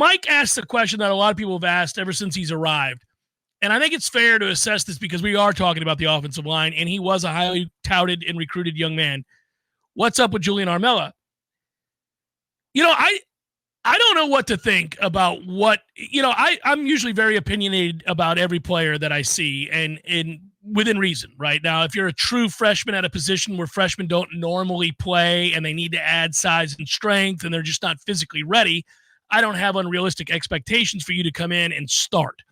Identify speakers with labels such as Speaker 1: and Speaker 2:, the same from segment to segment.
Speaker 1: Mike asked a question that a lot of people have asked ever since he's arrived. And I think it's fair to assess this because we are talking about the offensive line, and he was a highly touted and recruited young man. What's up with Julian Armella? I don't know what to think about what, I'm usually very opinionated about every player that I see and within reason, right? Now, if you're a true freshman at a position where freshmen don't normally play and they need to add size and strength and they're just not physically ready, I don't have unrealistic expectations for you to come in and start.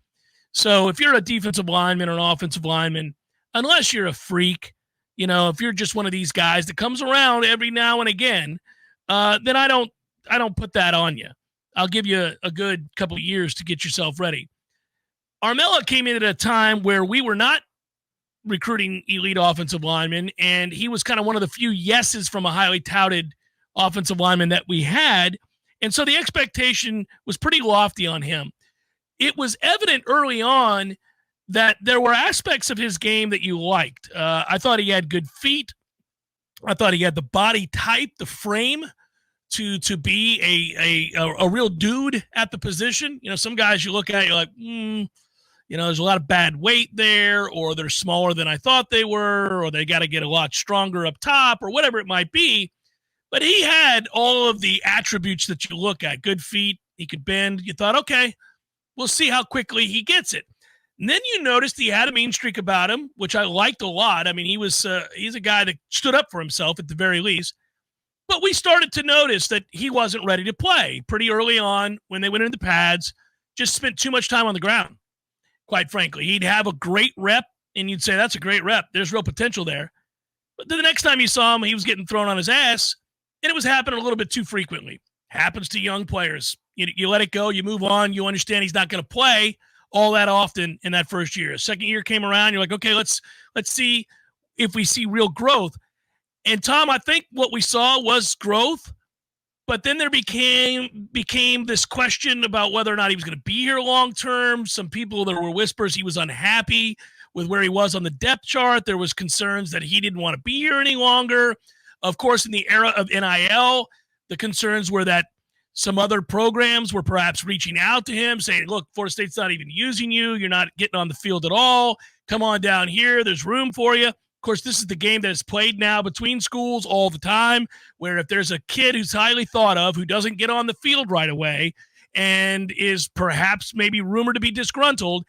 Speaker 1: So if you're a defensive lineman or an offensive lineman, unless you're a freak, if you're just one of these guys that comes around every now and again, then I don't put that on you. I'll give you a good couple of years to get yourself ready. Armella came in at a time where we were not recruiting elite offensive linemen, and he was kind of one of the few yeses from a highly touted offensive lineman that we had. And so the expectation was pretty lofty on him. It was evident early on that there were aspects of his game that you liked. I thought he had good feet. I thought he had the body type, the frame to be a real dude at the position. Some guys you look at, you're like, there's a lot of bad weight there, or they're smaller than I thought they were, or they got to get a lot stronger up top, or whatever it might be. But he had all of the attributes that you look at. Good feet, he could bend. You thought, okay, we'll see how quickly he gets it. And then you noticed he had a mean streak about him, which I liked a lot. I mean, he's a guy that stood up for himself at the very least. But we started to notice that he wasn't ready to play pretty early on when they went into the pads, just spent too much time on the ground, quite frankly. He'd have a great rep, and you'd say, that's a great rep. There's real potential there. But then the next time you saw him, he was getting thrown on his ass, and it was happening a little bit too frequently. Happens to young players. You let it go, you move on, you understand he's not going to play all that often in that first year. Second year came around, you're like, okay, let's see if we see real growth. And Tom, I think what we saw was growth, but then there became this question about whether or not he was going to be here long term. Some people, there were whispers he was unhappy with where he was on the depth chart. There was concerns that he didn't want to be here any longer. Of course, in the era of NIL, the concerns were that some other programs were perhaps reaching out to him saying, look, Florida State's not even using you. You're not getting on the field at all. Come on down here. There's room for you. Of course, this is the game that is played now between schools all the time, where if there's a kid who's highly thought of who doesn't get on the field right away and is perhaps maybe rumored to be disgruntled,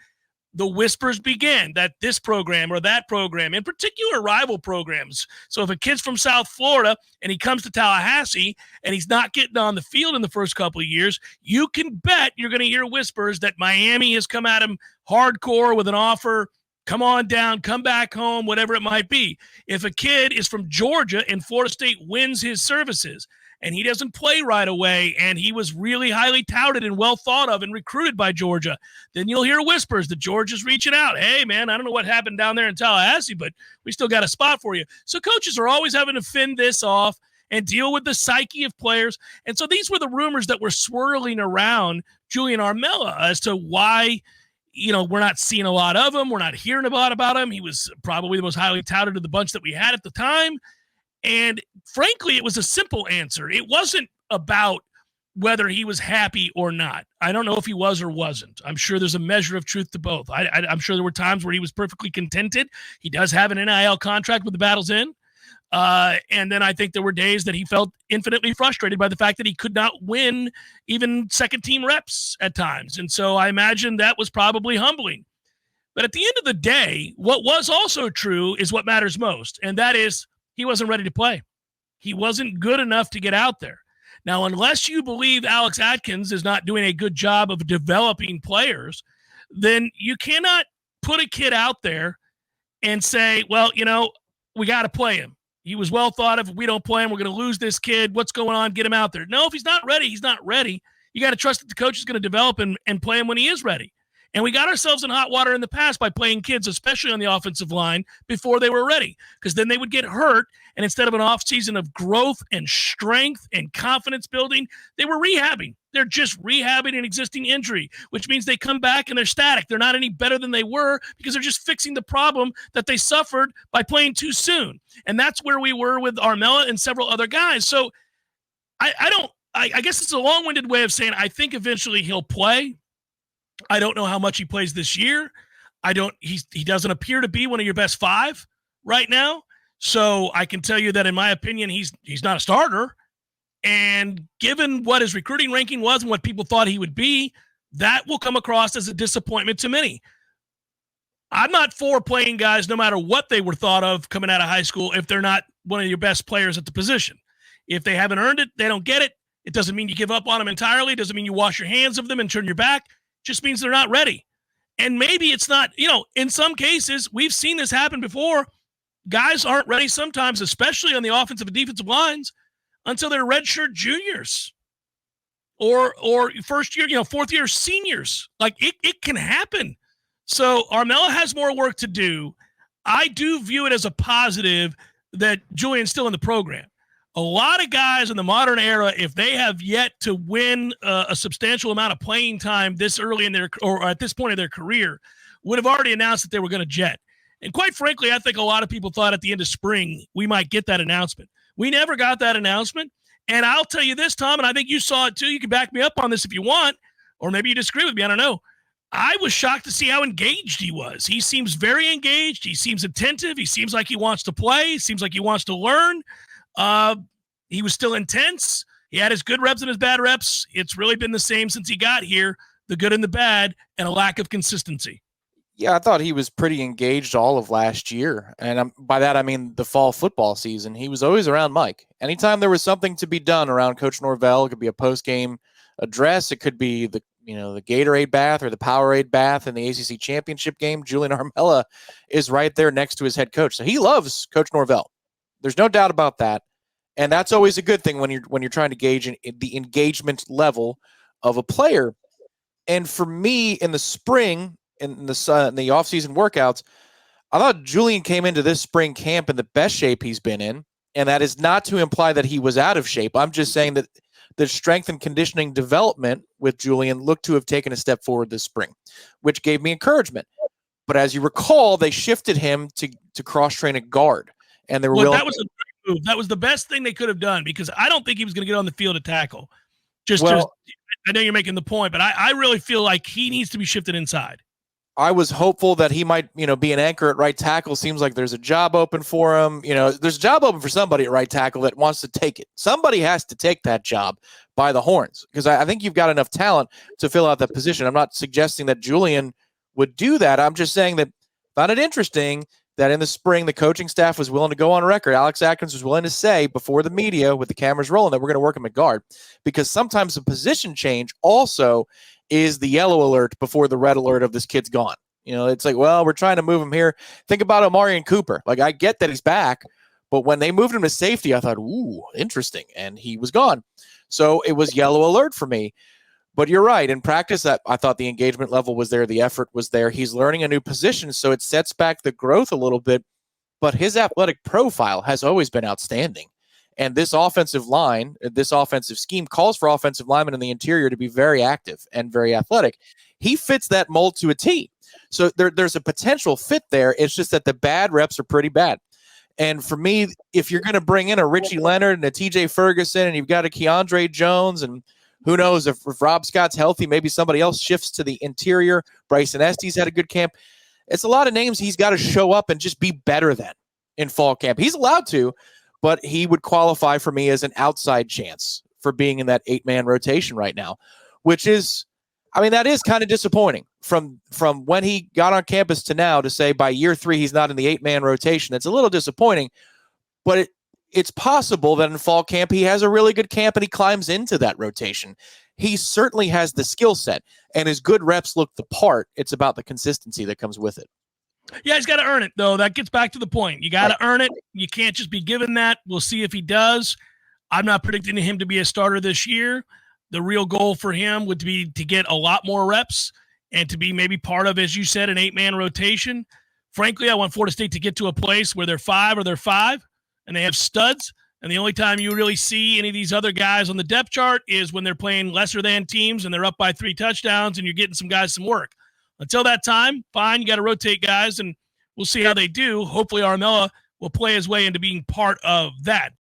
Speaker 1: the whispers begin that this program or that program, in particular rival programs. So if a kid's from South Florida and he comes to Tallahassee and he's not getting on the field in the first couple of years, you can bet you're going to hear whispers that Miami has come at him hardcore with an offer. Come on down, come back home, whatever it might be. If a kid is from Georgia and Florida State wins his services and he doesn't play right away and he was really highly touted and well thought of and recruited by Georgia, then you'll hear whispers that Georgia's reaching out. Hey, man, I don't know what happened down there in Tallahassee, but we still got a spot for you. So coaches are always having to fend this off and deal with the psyche of players. And so these were the rumors that were swirling around Julian Armella as to why – we're not seeing a lot of him. We're not hearing a lot about him. He was probably the most highly touted of the bunch that we had at the time. And frankly, it was a simple answer. It wasn't about whether he was happy or not. I don't know if he was or wasn't. I'm sure there's a measure of truth to both. I'm sure there were times where he was perfectly contented. He does have an NIL contract with the Battles in. And then I think there were days that he felt infinitely frustrated by the fact that he could not win even second team reps at times. And so I imagine that was probably humbling. But at the end of the day, what was also true is what matters most. And that is he wasn't ready to play. He wasn't good enough to get out there. Now, unless you believe Alex Atkins is not doing a good job of developing players, then you cannot put a kid out there and say, well, we got to play him. He was well thought of. If we don't play him, we're going to lose this kid. What's going on? Get him out there. No, if he's not ready, he's not ready. You got to trust that the coach is going to develop and play him when he is ready. And we got ourselves in hot water in the past by playing kids, especially on the offensive line, before they were ready, because then they would get hurt. And instead of an offseason of growth and strength and confidence building, they were rehabbing. They're just rehabbing an existing injury, which means they come back and they're static. They're not any better than they were because they're just fixing the problem that they suffered by playing too soon. And that's where we were with Armella and several other guys. So I I guess it's a long-winded way of saying I think eventually he'll play. I don't know how much he plays this year. He doesn't appear to be one of your best five right now. So I can tell you that in my opinion, he's not a starter. And given what his recruiting ranking was and what people thought he would be, that will come across as a disappointment to many. I'm not for playing guys no matter what they were thought of coming out of high school if they're not one of your best players at the position. If they haven't earned it, they don't get it. It doesn't mean you give up on them entirely. It doesn't mean you wash your hands of them and turn your back. It just means they're not ready. And maybe it's not, in some cases, we've seen this happen before. Guys aren't ready sometimes, especially on the offensive and defensive lines, until they're redshirt juniors or first year, fourth year seniors. Like it can happen. So Armela has more work to do. I do view it as a positive that Julian's still in the program. A lot of guys in the modern era, if they have yet to win a substantial amount of playing time this early in their or at this point of their career, would have already announced that they were going to jet. And quite frankly, I think a lot of people thought at the end of spring we might get that announcement. We never got that announcement. And I'll tell you this, Tom, and I think you saw it too. You can back me up on this if you want, or maybe you disagree with me. I don't know. I was shocked to see how engaged he was. He seems very engaged. He seems attentive. He seems like he wants to play. He seems like he wants to learn. He was still intense. He had his good reps and his bad reps. It's really been the same since he got here, the good and the bad, and a lack of consistency.
Speaker 2: Yeah, I thought he was pretty engaged all of last year. And by that, I mean the fall football season. He was always around Mike. Anytime there was something to be done around Coach Norvell, it could be a post-game address. It could be the Gatorade bath or the Powerade bath in the ACC championship game. Julian Armella is right there next to his head coach. So he loves Coach Norvell. There's no doubt about that. And that's always a good thing when you're trying to gauge the engagement level of a player. And for me, in the spring, in the offseason workouts, I thought Julian came into this spring camp in the best shape he's been in. And that is not to imply that he was out of shape. I'm just saying that the strength and conditioning development with Julian looked to have taken a step forward this spring, which gave me encouragement. But as you recall, they shifted him to cross-train a guard. And they were
Speaker 1: that was a great move. That was the best thing they could have done because I don't think he was going to get on the field to tackle. I know you're making the point, but I really feel like he needs to be shifted inside.
Speaker 2: I was hopeful that he might, be an anchor at right tackle. Seems like there's a job open for him. There's a job open for somebody at right tackle that wants to take it. Somebody has to take that job by the horns because I think you've got enough talent to fill out that position. I'm not suggesting that Julian would do that. I'm just saying that I found it interesting that in the spring, the coaching staff was willing to go on record. Alex Atkins was willing to say before the media with the cameras rolling that we're going to work him at guard because sometimes the position change also is the yellow alert before the red alert of this kid's gone. It's like, well, we're trying to move him here. Think about Amarian Cooper. Like, I get that he's back, but when they moved him to safety, I thought, ooh, interesting. And he was gone. So it was yellow alert for me. But you're right. In practice, I thought the engagement level was there. The effort was there. He's learning a new position, so it sets back the growth a little bit. But his athletic profile has always been outstanding. And this offensive line, this offensive scheme calls for offensive linemen in the interior to be very active and very athletic. He fits that mold to a T. So there's a potential fit there. It's just that the bad reps are pretty bad. And for me, if you're going to bring in a Richie Leonard and a TJ Ferguson and you've got a Keandre Jones and who knows if Rob Scott's healthy, maybe somebody else shifts to the interior. Bryson Estes had a good camp. It's a lot of names he's got to show up and just be better than in fall camp. He's allowed to, but he would qualify for me as an outside chance for being in that 8-man rotation right now, which is, that is kind of disappointing from when he got on campus to now to say by year 3 he's not in the 8-man rotation. It's a little disappointing, but it's possible that in fall camp he has a really good camp and he climbs into that rotation. He certainly has the skill set, and his good reps look the part. It's about the consistency that comes with it.
Speaker 1: Yeah, he's got to earn it, though. That gets back to the point. You got to earn it. You can't just be given that. We'll see if he does. I'm not predicting him to be a starter this year. The real goal for him would be to get a lot more reps and to be maybe part of, as you said, an 8-man rotation. Frankly, I want Florida State to get to a place where they're 5 and they have studs. And the only time you really see any of these other guys on the depth chart is when they're playing lesser than teams and they're up by 3 touchdowns and you're getting some guys some work. Until that time, fine, you got to rotate guys, and we'll see how they do. Hopefully Armela will play his way into being part of that.